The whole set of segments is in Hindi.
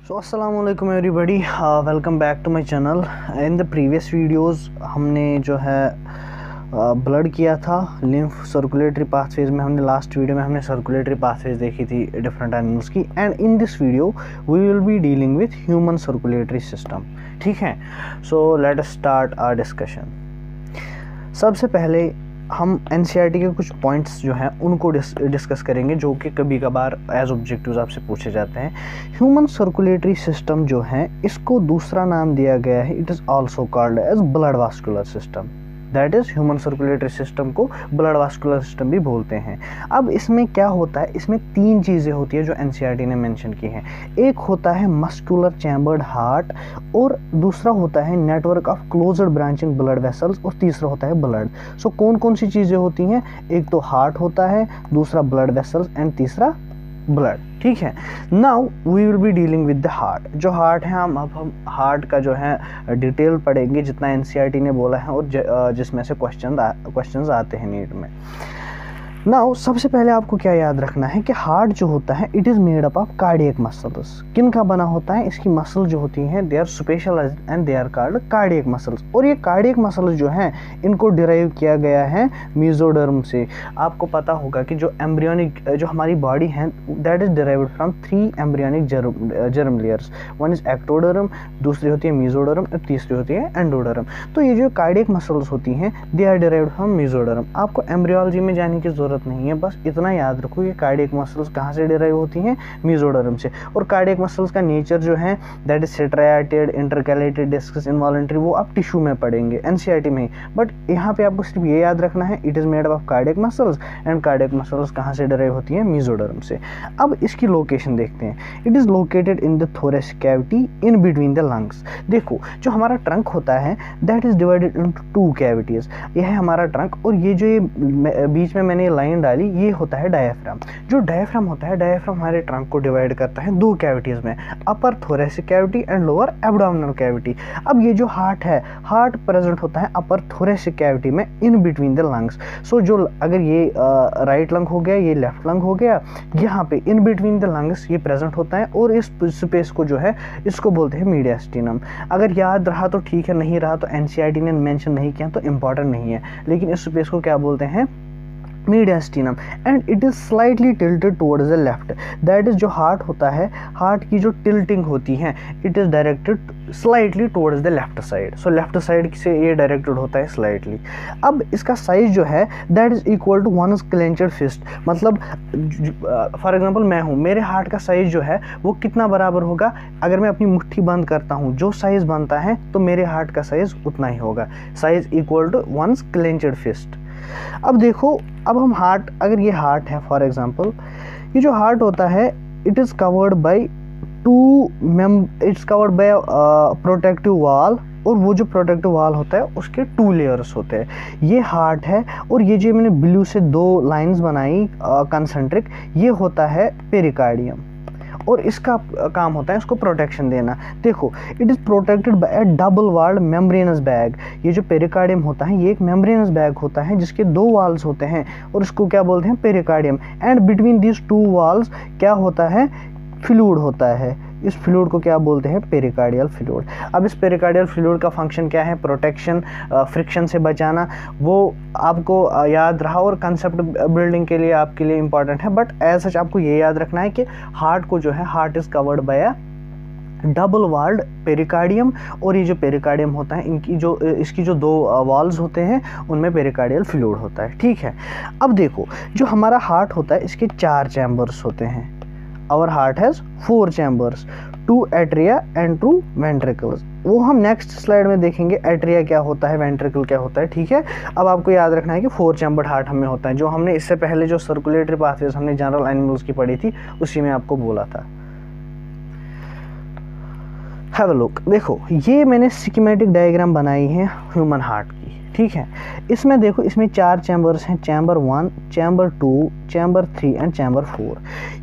सो अस्सलामु अलैकुम everybody, welcome back to my channel. In the previous videos हमने जो है ब्लड किया था लिम्फ सर्कुलेटरी पाथवेज में। हमने लास्ट वीडियो में हमने सर्कुलेटरी पाथवेज देखी थी डिफरेंट एनिमल्स की, and in this video we will be dealing with human circulatory system. ठीक है, so let us start our discussion. सबसे पहले हम एनसीईआरटी के कुछ पॉइंट्स जो हैं उनको डिस्कस करेंगे, जो कि कभी कभार एज ऑब्जेक्टिव्स आपसे पूछे जाते हैं। ह्यूमन सर्कुलेटरी सिस्टम जो है, इसको दूसरा नाम दिया गया है, it is also called as blood vascular system. That is human circulatory system को ब्लड वास्कुलर सिस्टम भी बोलते हैं। अब इसमें क्या होता है, इसमें तीन चीज़ें होती है जो एनसीईआरटी ने मेंशन की हैं। एक होता है मस्कुलर चैम्बर्ड हार्ट, और दूसरा होता है network of closed branching blood vessels, और तीसरा होता है ब्लड। सो कौन कौन सी चीज़ें होती हैं? एक तो हार्ट होता है, दूसरा ब्लड वेसल्स, एंड तीसरा ब्लड। ठीक है, now we will be dealing with the heart. जो हार्ट है, हम हार्ट का जो है डिटेल पढ़ेंगे जितना एनसीईआरटी ने बोला है, और जिसमें से क्वेश्चंस आते हैं नीट में। नाउ सबसे पहले आपको क्या याद रखना है कि हार्ट जो होता है, it is made up of cardiac muscles. किन का बना होता है? इसकी मसल जो होती हैं, they are specialised and they are called cardiac muscles. और ये कार्डियक मसल्स जो हैं, इनको डिराइव किया गया है मेसोडर्म से। आपको पता होगा कि जो एम्ब्रियोनिक जो हमारी बॉडी है, that is derived from 3 embryonic germ layers. One is ectoderm, दूसरी होती है मेसोडर्म, और तीसरी होती है एंडोडर्म। तो ये जो कार्डियक मसल्स होती हैं, they are derived from mesoderm. आपको एम्ब्रियोलॉजी में जाने की जरूरत नहीं है, बस इतना याद रखो कि कार्डियक मसल्स कहाँ से डिराइव होती हैं? मेसोडर्म से। और कार्डियक मसल्स का नेचर जो है, that is striated, intercalated, discs, involuntary, वो आप टिश्यू में पढ़ेंगे एनसीईआरटी में। बट यहाँ पे आपको सिर्फ ये याद रखना है, it is made of cardiac muscles, and cardiac muscles कहाँ से डिराइव होती हैं? मेसोडर्म से। अब इसकी लोकेशन देखते हैं। It is located in the thoracic cavity in between the lungs. देखो, जो हमारा ट्रंक होता है, that is divided into 2 cavities. यह है हमारा ट्रंक, और ये जो ये बीच में मैंने लाइन डाली, ये होता है डायफ्राम। जो डायफ्राम होता है, डायफ्राम हमारे ट्रंक को डिवाइड करता है 2 कैविटीज में, upper thoracic cavity and lower abdominal cavity. अब ये जो हार्ट है, हार्ट प्रेजेंट होता है अपर थोरेसिक कैविटी में इन बिटवीन द लंग्स। सो जो अगर ये राइट लंग हो गया, ये लेफ्ट लंग हो गया, यहाँ पे इन बिटवीन द लंग्स ये प्रेजेंट होता है, और इस स्पेस को जो है, इसको बोलते हैं मीडियास्टिनम। अगर याद रहा तो ठीक है, नहीं रहा तो एनसीईआरटी ने मेंशन नहीं किया तो इम्पॉर्टेंट नहीं है, लेकिन इस स्पेस को क्या बोलते हैं? Mediastinum. And it is slightly tilted towards the left. That is जो हार्ट होता है, हार्ट की जो टिल्टिंग होती है, it is directed slightly towards the left side. So left side से ये डायरेक्टेड होता है स्लाइटली। अब इसका साइज जो है, that is equal to one clenched fist. मतलब फॉर एग्जांपल मैं हूँ, मेरे हार्ट का साइज जो है वो कितना बराबर होगा? अगर मैं अपनी मुट्ठी बंद करता हूँ, जो साइज बनता है, तो मेरे हार्ट का साइज उतना ही होगा। Size equal to one clenched fist. अब देखो, अब हम हार्ट, अगर ये हार्ट है फॉर एग्जांपल, ये जो हार्ट होता है, it is covered bye protective वाल, और वो जो प्रोटेक्टिव वाल होता है उसके 2 लेयर्स होते हैं। ये हार्ट है, और ये जो मैंने ब्लू से 2 लाइंस बनाई कंसेंट्रिक, ये होता है पेरिकार्डियम, और इसका काम होता है इसको प्रोटेक्शन देना। देखो, it is protected by a double walled membranous bag. ये जो पेरिकार्डियम होता है, ये एक मेम्ब्रेनस बैग होता है जिसके 2 वॉल्स होते हैं, और इसको क्या बोलते हैं? Pericardium. And between these 2 walls क्या होता है? फ्लूइड होता है। इस फ्लूइड को क्या बोलते हैं? Pericardial fluid. अब इस पेरिकार्डियल फ्लूइड का फंक्शन क्या है? प्रोटेक्शन, फ्रिक्शन से बचाना। वो आपको याद रहा, और कंसेप्ट बिल्डिंग के लिए आपके लिए इंपॉर्टेंट है। बट एज सच आपको ये याद रखना है कि हार्ट को जो है, heart is covered by a double walled pericardium, और ये जो पेरिकार्डियम होता है, इसकी जो 2 वॉल्स होते हैं, उनमें पेरिकार्डियल फ्लूइड होता है। ठीक है, अब देखो, जो हमारा हार्ट होता है, इसके 4 चैम्बर्स होते हैं। Our heart has 4 chambers, 2 atria and 2 ventricles. वो हम नेक्स्ट स्लाइड में देखेंगे, एट्रिया क्या होता है, वेंट्रिकल क्या होता है। ठीक है, अब आपको याद रखना है कि 4 चैम्बर्ड हार्ट हमें होता है, जो हमने इससे पहले जो सर्कुलेटरी पाथवेज हमने जनरल एनिमल्स की पढ़ी थी, उसी में आपको बोला था। Have a look. देखो, ये मैंने स्कीमेटिक डायग्राम बनाई है ह्यूमन हार्ट की। ठीक है, इसमें देखो, इसमें 4 चैम्बर्स हैं, chamber 1, chamber 2, chamber 3 and chamber 4।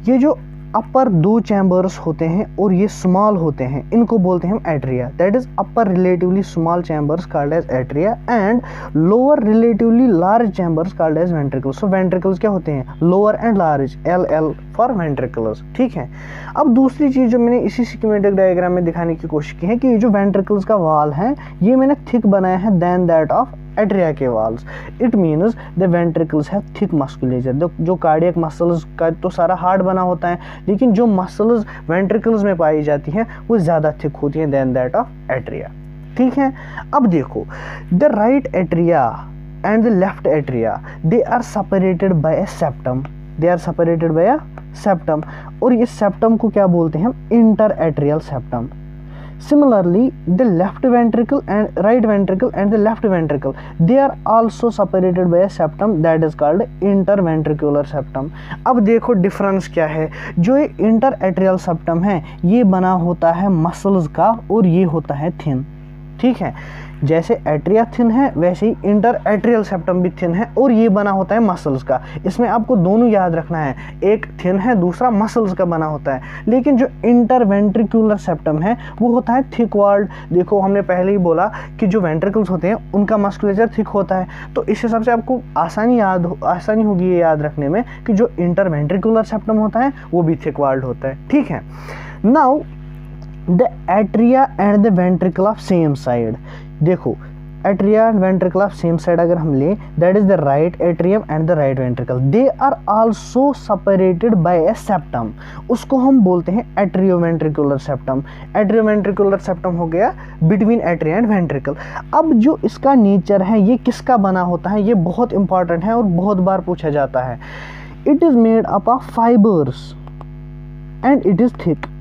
ये जो अपर 2 चैम्बर्स होते हैं और ये स्मॉल होते हैं, इनको बोलते हैं हम atria. That is upper relatively small chambers called as atria and lower relatively large chambers called as ventricles. So ventricles क्या होते हैं? Lower and large, LL for ventricles. ठीक है, अब दूसरी चीज जो मैंने इसी स्कीमेटिक डायग्राम में दिखाने की कोशिश की है कि ये जो वेंट्रिकल्स का वाल है ये मैंने थिक बनाया है देन दैट ऑफ एट्रिया के walls. It means the ventricles है थिक मस्कुलेचर। जो कार्डियक मसल्स का तो सारा हार्ड बना होता है, लेकिन जो मसल्स वेंट्रिकल्स में पाई जाती हैं वो ज़्यादा थिक होती हैं देन दैट ऑफ एट्रिया। ठीक है, अब देखो the right atria and the left atria they are separated by a septum. They are separated by a septum, और इस सेप्टम को क्या बोलते हैं हम? Inter atrial septum. Similarly, the left ventricle and right ventricle and the left ventricle, they are also separated by a septum that is called interventricular septum. अब देखो डिफरेंस क्या है। जो ये इंटरएट्रियल सेप्टम है ये बना होता है मसल्स का और ये होता है थिन। ठीक है, जैसे एट्रिया थिन है वैसे ही इंटर एट्रियल सेप्टम भी थिन है और ये बना होता है मसल्स का। इसमें आपको दोनों याद रखना है, एक थिन है दूसरा मसल्स का बना होता है। लेकिन जो इंटरवेंट्रिकुलर सेप्टम है वो होता है थिक वॉल्ड। देखो हमने पहले ही बोला कि जो वेंट्रिकल्स होते हैं उनका मस्कुलेचर थिक होता है, तो इस हिसाब से आपको आसानी होगी ये याद रखने में कि जो इंटरवेंट्रिकुलर सेप्टम होता है वो भी थिक वॉल्ड होता है। ठीक है, now the atria and the ventricle of same side. देखो atria and ventricle of same side अगर हम लें, that is the right atrium and the right ventricle, they are also separated by a septum. उसको हम बोलते हैं एट्रियोवेंट्रिकुलर सेप्टम। एट्रियोवेंट्रिकुलर सेप्टम हो गया बिटवीन एट्रिया एंड वेंट्रिकल। अब जो इसका नेचर है ये किसका बना होता है, ये बहुत इंपॉर्टेंट है और बहुत बार पूछा जाता है। It is made up of fibres and it is thick.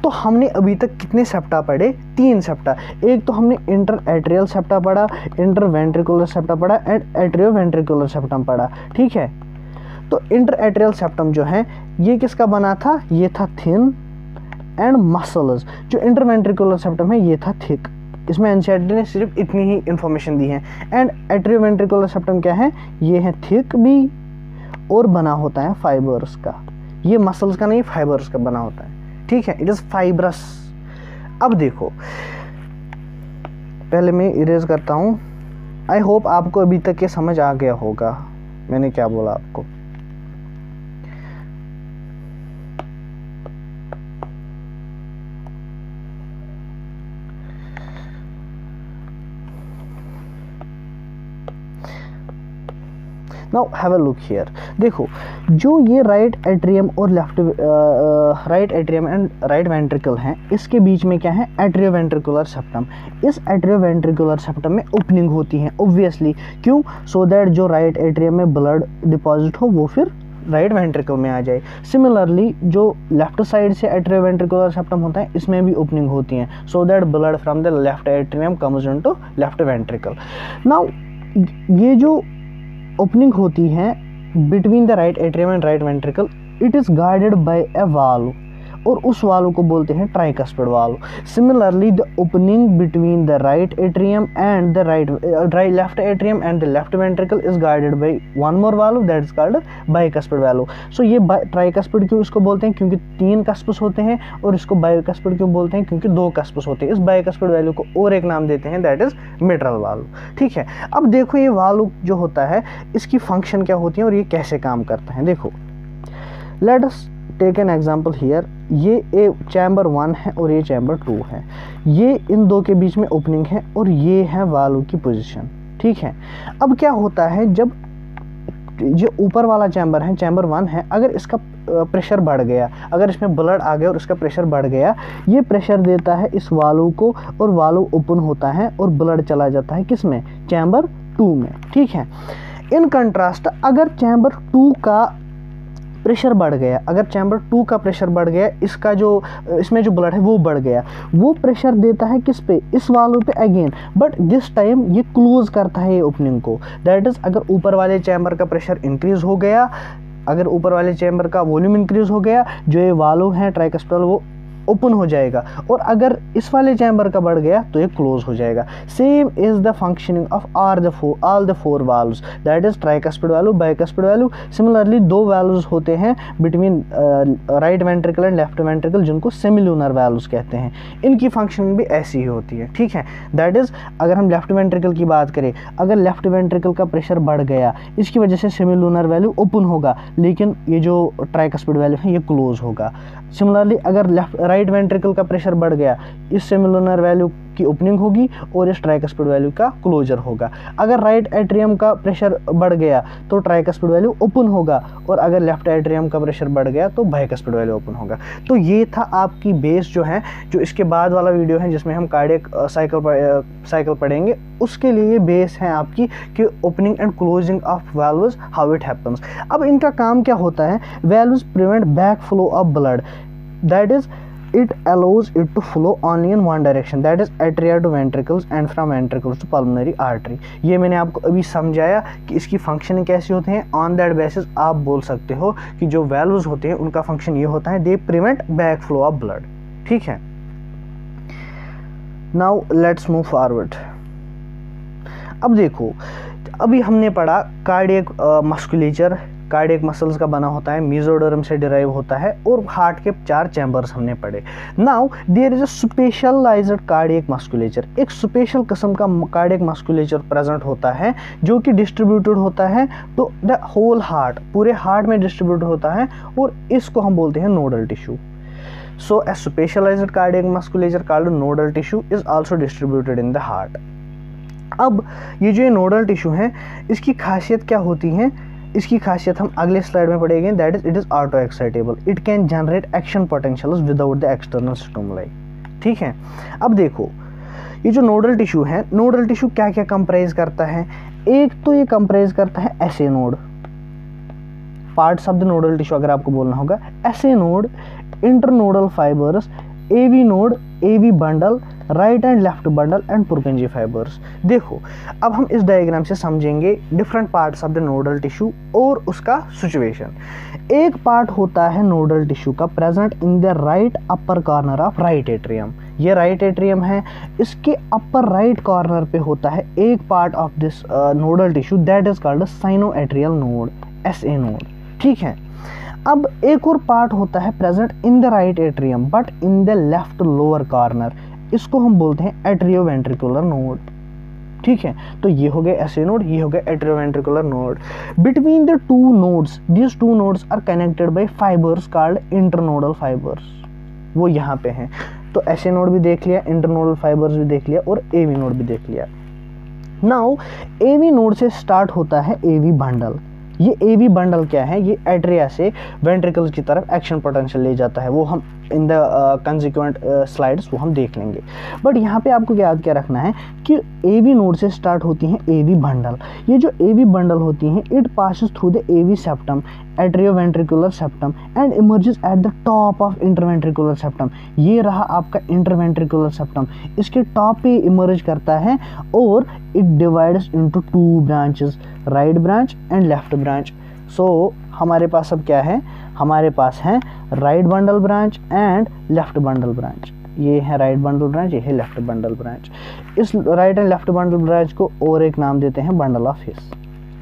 तो हमने अभी तक कितने सेप्टा पढ़े? 3 सेप्टा। एक तो हमने इंटर एट्रियल सेप्टा पढ़ा, इंटर वेंट्रिकुलर सेप्टा पढ़ा एंड एट्रियो वेंट्रिकुलर सेप्टम पढ़ा। ठीक है, तो इंटर एट्रियल सेप्टम जो है ये किसका बना था? ये था थिन एंड मसल्स। जो इंटर वेंट्रिकुलर सेप्टम है ये था थिक। इसमें एनसीईआरटी ने सिर्फ इतनी ही इंफॉर्मेशन दी है। एंड एट्रियो वेंट्रिकुलर सेप्टम क्या है? ये है थिक भी और बना होता है फाइबर्स का। ये मसल्स का नहीं, फाइबर्स का बना होता है। ठीक है, इट इज फाइब्रस। अब देखो पहले मैं इरेज करता हूं। आई होप आपको अभी तक ये समझ आ गया होगा मैंने क्या बोला आपको। Now have a look here. देखो जो ये राइट एट्रियम और right atrium and right ventricle हैं, इसके बीच में क्या है? Atrioventricular septum. इस एट्रियोवेंट्रिकुलर सेप्टम में ओपनिंग होती है ऑब्वियसली। क्यों? सो दैट जो राइट एट्रियम में ब्लड डिपॉजिट हो वो फिर राइट वेंट्रिकल में आ जाए। सिमिलरली जो लेफ्ट साइड से एट्रियोवेंट्रिकुलर सेप्टम होता है इसमें भी ओपनिंग होती है so that blood from the left atrium comes into left ventricle. Now ये जो ओपनिंग होती है between the right atrium and right ventricle, it is guarded by a valve और उस वाल्व को बोलते हैं tricuspid valve. Similarly the opening between the right atrium and the left atrium and the left ventricle is guarded by one more valve that is called bicuspid valve. So ये ट्राइकस्पिड क्यों इसको बोलते हैं? क्योंकि 3 कस्पस होते हैं, और इसको बाइकस्पिड क्यों बोलते हैं? क्योंकि 2 कस्पस होते हैं। इस बाइकस्पिड वाल्व को और एक नाम देते हैं दैट इज मिट्रल वाल्व। ठीक है, अब देखो ये वाल्व जो होता है इसकी फंक्शन क्या होती है और ये कैसे काम करता है। देखो let us take an example here. ये चैम्बर 1 है और ये चैम्बर 2 है। ये इन दो के बीच में ओपनिंग है और ये है वाल्व की पोजीशन। ठीक है, अब क्या होता है जब जो ऊपर वाला चैम्बर है, चैम्बर 1 है, अगर इसका प्रेशर बढ़ गया, अगर इसमें ब्लड आ गया और इसका प्रेशर बढ़ गया, ये प्रेशर देता है इस वाल्व को और वाल्व ओपन होता है और ब्लड चला जाता है किसमें? चैम्बर 2 में। ठीक है, इन कंट्रास्ट अगर चैम्बर 2 का प्रेशर बढ़ गया, अगर चैम्बर 2 का प्रेशर बढ़ गया, इसका जो इसमें जो ब्लड है वो बढ़ गया, वो प्रेशर देता है किस पे? इस वाल्व पे अगेन, बट दिस टाइम ये क्लोज करता है ये ओपनिंग को। दैट इज अगर ऊपर वाले चैम्बर का प्रेशर इंक्रीज हो गया, अगर ऊपर वाले चैम्बर का वॉल्यूम इंक्रीज हो गया, जो ये वाल्व है ट्राइकस्पिड वो ओपन हो जाएगा, और अगर इस वाले चैम्बर का बढ़ गया तो ये क्लोज हो जाएगा। Same is the functioning of all the four valves, that is tricuspid valve, bicuspid valve. Similarly दो वाल्व्स होते हैं between right ventricle and left ventricle, जिनको सेमिलुनर वाल्व्स कहते हैं। इनकी फंक्शनिंग भी ऐसी ही होती है, ठीक है। दैट इज अगर हम लेफ्ट वेंट्रिकल की बात करें, अगर लेफ्ट वेंट्रिकल का प्रेशर बढ़ गया, इसकी वजह से सेमिलुनर वाल्व ओपन होगा, लेकिन ये जो ट्राइकस्पिड वाल्व है ये क्लोज होगा। सिमिलरली अगर राइट वेंट्रिकल का प्रेशर बढ़ गया, इस सेमिलुनर वाल्व की ओपनिंग होगी और इस ट्राइकस्पिड वाल्व का क्लोजर होगा। अगर राइट एट्रियम का प्रेशर बढ़ गया तो ट्राइकस्पिड वाल्व ओपन होगा, और अगर लेफ्ट एट्रियम का प्रेशर बढ़ गया तो बाइकस्पिड वाल्व ओपन होगा। तो ये था आपकी बेस जो है, जो इसके बाद वाला वीडियो है जिसमें हम कार्डियक साइकिल पढ़ेंगे, उसके लिए बेस है आपकी कि opening and closing of valves, how it happens. अब इनका काम क्या होता है? Valves prevent back flow of blood, that is it allows it to flow only in one direction, that is atria to ventricles and from ventricles to pulmonary artery। ये मैंने आपको अभी समझाया कि इसकी फंक्शनिंग कैसी होती है। ऑन दैट बेसिस आप बोल सकते हो कि जो वाल्व्स होते हैं उनका फंक्शन ये होता है, they prevent back flow of blood, ठीक है। Now let's move forward. अब देखो, अभी हमने पढ़ा कार्डियक मस्कुलेचर, कार्डियक मसल्स का बना होता है, मेसोडर्म से डिराइव होता है, और हार्ट के 4 चैम्बर्स हमने पढ़े। Now there is a specialised cardiac musculature, एक स्पेशल किस्म का कार्डियक मस्कुलेचर प्रेजेंट होता है जो कि डिस्ट्रीब्यूटेड होता है टू द होल हार्ट, पूरे हार्ट में डिस्ट्रीब्यूट होता है, और इसको हम बोलते हैं nodal tissue. So a specialised cardiac musculature called nodal tissue is also distributed in the heart. अब ये जो नोडल टिश्यू है, इसकी खासियत क्या होती है? इसकी खासियत हम अगले स्लाइड में पढ़ेंगे, that is it is auto excitable, it can generate action potentials without the external stimuli, ठीक है। अब देखो, ये जो नोडल टिश्यू है, नोडल टिश्यू क्या क्या कंप्राइज करता है? एक तो ये कंप्राइज करता है SA node, parts of the nodal tissue अगर आपको बोलना होगा, SA node, internodal fibres, AV node, AV bundle, right and left bundle and Purkinje fibres. देखो, अब हम इस डायग्राम से समझेंगे different parts of the nodal tissue और उसका सिचुएशन। एक पार्ट होता है नोडल टिश्यू का present in the right upper corner of right atrium, ये राइट एट्रियम है, इसके अपर राइट कॉर्नर पे होता है एक part of this nodal tissue, that is called cyano atrial node, SA node, ठीक है। अब एक और पार्ट होता है present in the right atrium but in the left lower corner, इसको हम बोलते हैं एट्रियोवेंट्रिकुलर नोड, ठीक है। तो ये हो गया एसए नोड, ये हो गया atrioventricular node. Between the two nodes, these two nodes are connected by fibres called internodal fibres, वो यहाँ पे हैं। तो एसए नोड भी देख लिया, इंटरनोडल फाइबर्स भी देख लिया, और एवी नोड भी देख लिया। नाउ एवी नोड से स्टार्ट होता है एवी बंडल। ये एवी बंडल क्या है? ये एट्रिया से वेंट्रिकल्स की तरफ एक्शन पोटेंशियल ले जाता है, वो हम इन द कंसिक्वेंट स्लाइड्स वो हम देख लेंगे। बट यहाँ पे आपको याद क्या रखना है कि एवी नोड से स्टार्ट होती हैं एवी बंडल। ये जो एवी बंडल होती हैं, it passes through the AV septum, atrioventricular septum, and emerges at the top of interventricular septum. ये रहा आपका इंटरवेंट्रिकुलर सेप्टम, इसके टॉप पे इमर्ज करता है, और it divides into 2 branches, right branch and left branch. So हमारे पास अब क्या है? हमारे पास है right bundle branch and left bundle branch. ये है राइट बंडल ब्रांच, ये है लेफ्ट बंडल ब्रांच। इस right and left bundle branch को और एक नाम देते हैं बंडल ऑफ हिस,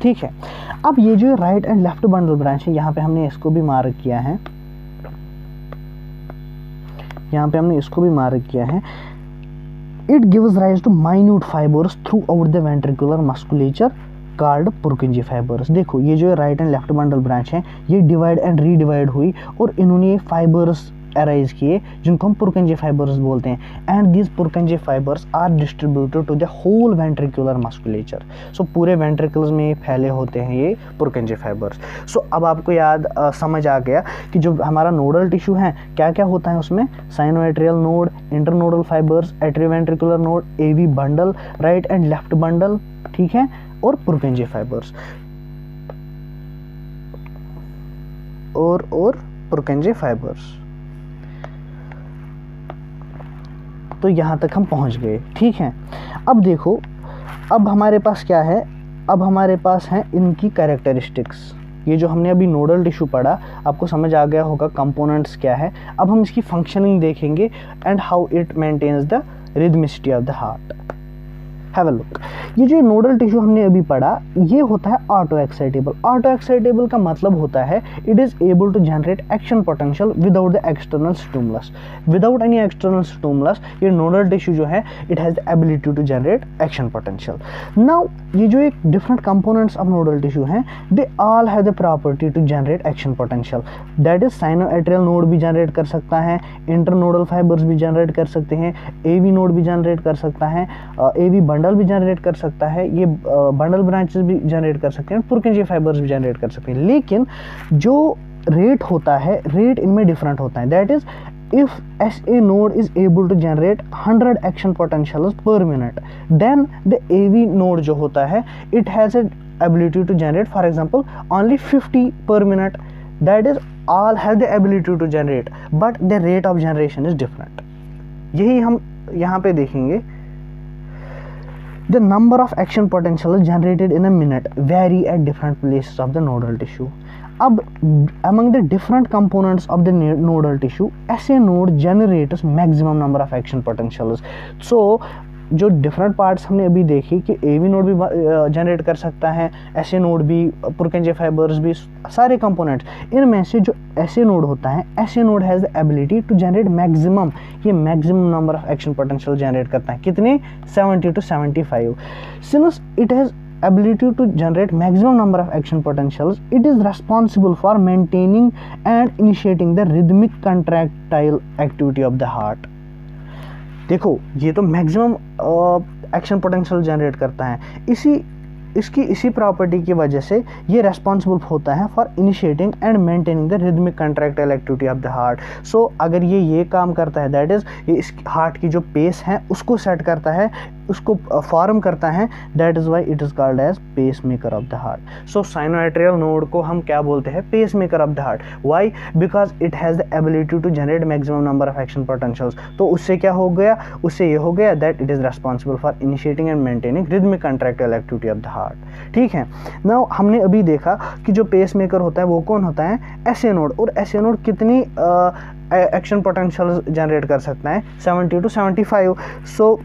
ठीक है। अब ये जो right and left bundle branch है, यहाँ पे हमने इसको भी मार्क किया है, यहाँ पे हमने इसको भी मार्क किया है। It gives rise to minute fibres throughout the ventricular musculature called Purkinje fibres. देखो, ये जो right and left bundle branch है, ये डिवाइड एंड रीडिवाइड हुई, और इन्होंने ये फाइबर्स अराइज किए जिनको हम पुरकिंजी फाइबर्स बोलते हैं। And these Purkinje fibres are distributed to the whole ventricular musculature. So पूरे वेंट्रिकल्स में फैले होते हैं ये पुरकिंजी फाइबर्स। सो अब आपको याद समझ आ गया कि जो हमारा नोडल टिश्यू है, क्या क्या होता है उसमें? Sinoatrial node, internodal fibres, atrioventricular node, AV bundle, right and left bundle, ठीक है, और पुरकिंजी फाइबर्स और पुरकिंजी फाइबर्स। तो यहां तक हम पहुंच गए, ठीक है। अब देखो, अब हमारे पास क्या है? अब हमारे पास है इनकी कैरेक्टरिस्टिक्स, ये जो हमने अभी नोडल टिश्यू पढ़ा, आपको समझ आ गया होगा कंपोनेंट्स क्या है। अब हम इसकी फंक्शनिंग देखेंगे and how it maintains the rhythmicity of the heart. Have a look. ये जो नोडल टिश्यू हमने अभी पढ़ा, ये होता है ऑटो एक्साइटेबल। ऑटो एक्साइटेबल का मतलब होता है it is able to generate action potential without the external stimulus. Without any external stimulus ये नोडल टिश्यू जो है it has the ability to generate action potential. Now ये जो एक different components of nodal tissue हैं, they all have the property to generate action potential. That is sinoatrial node भी जनरेट कर सकता है, इंटरनोडल फाइबर्स भी जनरेट कर सकते हैं, एवी नोड भी जनरेट कर सकता है, एवी बंडल भी जनरेट कर सकता है, ये बंडल ब्रांचेस भी जनरेट कर सकते हैं, पुरकिंजी फाइबर्स भी जनरेट कर सकते हैं। लेकिन जो रेट होता है, रेट इनमें डिफरेंट होता है। That is if SA node is able to generate 100 action potentials per minute, then the AV node जो होता है it has a ability to generate, for example, only 50 per minute. That is all have the ability to generate, but the rate of generation is different. यही हम यहाँ पे देखेंगे। The number of action potentials generated in a minute vary at different places of the nodal tissue. अब among the different components of the nodal tissue, SA node generates maximum number of action potentials. So जो डिफरेंट पार्ट्स हमने अभी देखी कि एवी नोड भी जनरेट कर सकता है, एसए नोड भी, पुरकिंजी फाइबर्स भी, सारे कंपोनेंट्स, इनमें से जो एसए नोड होता है, SA node has the ability to generate maximum, ये maximum number of action potential जनरेट करता है। कितने? 70 to 75। Since it has ability to generate maximum number of action potentials, it is responsible for maintaining and initiating the rhythmic contractile activity of the heart. देखो ये तो मैक्सिमम एक्शन पोटेंशियल जनरेट करता है, इसी प्रॉपर्टी की वजह से ये रेस्पॉन्सिबल होता है for initiating and maintaining the rhythmic contractile activity of the heart. So अगर ये काम करता है, दैट इज़ ये इस हार्ट की जो पेस है उसको सेट करता है, उसको फॉर्म करता है, that is why it is called as pacemaker of the heart. So sinoatrial node को हम क्या बोलते हैं? Pacemaker of the heart. Why? Because it has the ability to generate maximum number of action potentials. तो उससे क्या हो गया? उससे ये हो गया that it is responsible for initiating and maintaining rhythmic contractile activity of the heart. ठीक है। नाउ हमने अभी देखा कि जो पेस मेकर होता है वो कौन होता है? SA node. और एसए नोड कितनी एक्शन पोटेंशियल जनरेट कर सकता है? 70 to 75। सो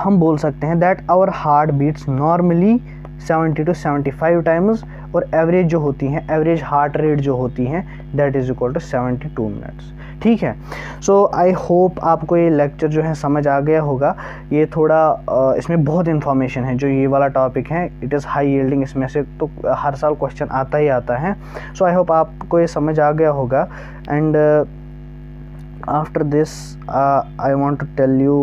हम बोल सकते हैं that our heart beats normally 70 to 75 times, और एवरेज जो होती हैं, एवरेज हार्ट रेट जो होती हैं, that is equal to 72 minutes. ठीक है। सो आई होप आपको ये लेक्चर जो है समझ आ गया होगा। ये थोड़ा इसमें बहुत इन्फॉर्मेशन है, जो ये वाला टॉपिक है इट इज़ हाई यील्डिंग, इसमें से तो हर साल क्वेश्चन आता ही आता है। सो आई होप आपको ये समझ आ गया होगा। And after this I want to tell you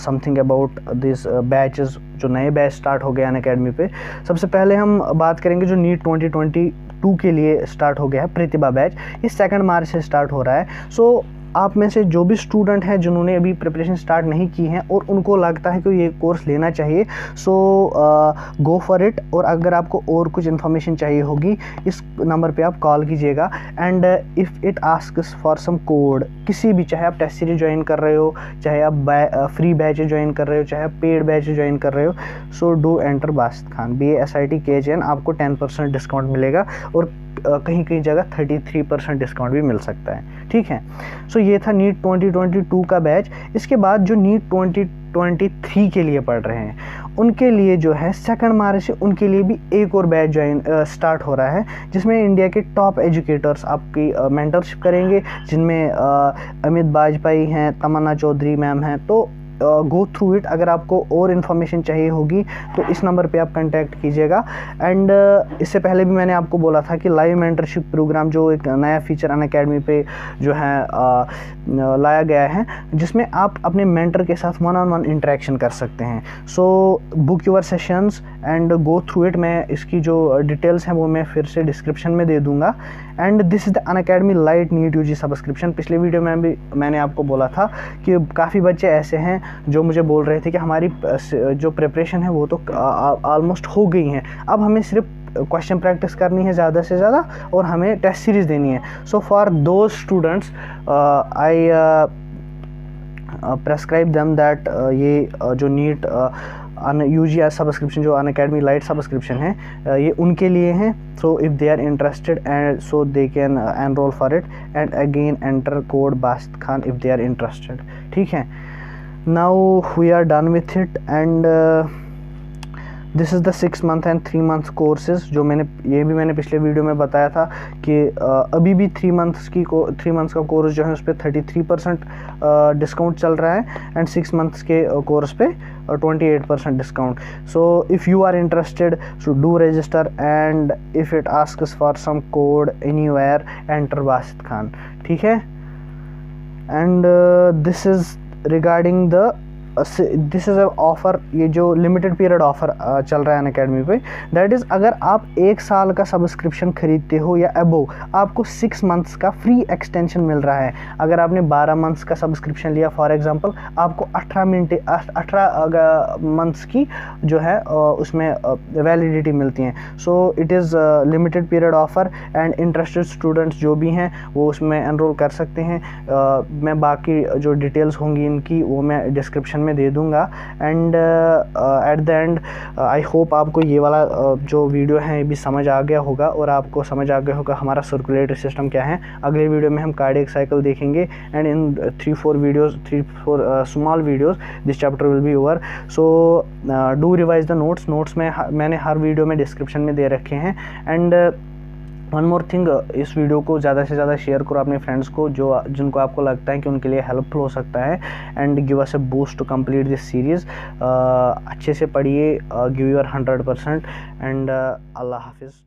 something about this batches, जो नए बैच स्टार्ट हो गए अनअकैडमी पे। सबसे पहले हम बात करेंगे जो नीट 2022 के लिए स्टार्ट हो गया है, प्रतिभा बैच। ये 2 मार्च से स्टार्ट हो रहा है। सो आप में से जो भी स्टूडेंट हैं जिन्होंने अभी प्रिपरेशन स्टार्ट नहीं की है और उनको लगता है कि ये कोर्स लेना चाहिए, सो गो फॉर इट। और अगर आपको और कुछ इन्फॉर्मेशन चाहिए होगी, इस नंबर पे आप कॉल कीजिएगा। And if it asks for some code, किसी भी, चाहे आप टेस्ट सीरीज ज्वाइन कर रहे हो, चाहे आप फ्री बैच ज्वाइन कर रहे हो, चाहे आप पेड बैच ज्वाइन कर रहे हो, so do enter Basit Khan BASIT KHN। आपको 10% डिस्काउंट मिलेगा और कहीं कहीं जगह 33% डिस्काउंट भी मिल सकता है। ठीक है। सो ये था नीट 2022 का बैच। इसके बाद जो नीट 2023 के लिए पढ़ रहे हैं उनके लिए जो है 2 मार्च से उनके लिए भी एक और बैच स्टार्ट हो रहा है, जिसमें इंडिया के टॉप एजुकेटर्स आपकी मेंटरशिप करेंगे, जिनमें अमित बाजपेयी हैं, तमन्ना चौधरी मैम हैं। तो गो थ्रू इट। अगर आपको और इन्फॉर्मेशन चाहिए होगी तो इस नंबर पे आप कांटेक्ट कीजिएगा। एंड इससे पहले भी मैंने आपको बोला था कि लाइव मेंटरशिप प्रोग्राम, जो एक नया फीचर अनअकैडमी पे जो है लाया गया है, जिसमें आप अपने मेंटर के साथ 1-on-1 इंटरेक्शन कर सकते हैं। So book your sessions and go through it. मैं इसकी जो डिटेल्स हैं वो मैं फिर से डिस्क्रिप्शन में दे दूँगा। And this is the Unacademy lite NEET UG subscription. पिछले वीडियो में भी मैंने आपको बोला था कि काफ़ी बच्चे ऐसे हैं जो मुझे बोल रहे थे कि हमारी जो प्रिपरेशन है वो तो ऑलमोस्ट हो गई हैं, अब हमें सिर्फ क्वेश्चन प्रैक्टिस करनी है ज़्यादा से ज़्यादा और हमें टेस्ट सीरीज़ देनी है। So for those students I prescribe them that ये जो नीट UGI सब्सक्रिप्शन, जो अनअकैडमी लाइट सब्सक्रिप्शन है, ये उनके लिए हैं. So if they are interested and so they can enrol for it and again enter code Basit Khan if they are interested. ठीक है. Now we are done with it and this is the 6 month and 3 months courses, जो मैंने पिछले वीडियो में बताया था कि अभी भी 3 months का कोर्स जो है उस पर 33% डिस्काउंट चल रहा है एंड 6 months के कोर्स पे 28% discount. So if you are interested so do register and if it asks for some code anywhere enter Basit Khan. ठीक है. And this is regarding this is offer, ये जो लिमिटेड पीरियड ऑफ़र चल रहा है अनअकैडमी पे, दैट इज़ अगर आप 1 साल का सब्सक्रिप्शन खरीदते हो या अबोव, आपको 6 months का फ्री एक्सटेंशन मिल रहा है. अगर आपने 12 months का सब्सक्रिप्शन लिया फॉर एग्जांपल, आपको 18 months की जो है उसमें वैलिडिटी मिलती हैं. So it is limited period offer and interested students जो भी हैं वो उसमें एनरोल कर सकते हैं. मैं बाकी जो डिटेल्स होंगी इनकी वो मैं डिस्क्रिप्शन में दे दूंगा. And at the and I hope आपको ये वाला जो वीडियो है ये भी समझ आ गया होगा और आपको समझ आ गया होगा हमारा सर्कुलेटरी सिस्टम क्या है. अगले वीडियो में हम कार्डियक साइकिल देखेंगे and in 3-4 small videos this chapter will be over. So do revise the notes में मैंने हर वीडियो में डिस्क्रिप्शन में दे रखे हैं. एंड वन मोर थिंग, इस वीडियो को ज़्यादा से ज़्यादा शेयर करो अपने फ्रेंड्स को जिनको आपको लगता है कि उनके लिए हेल्पफुल हो सकता है. And give us a boost to complete this series. अच्छे से पढ़िए, गिव योर 100% एंड अल्लाह हाफिज़.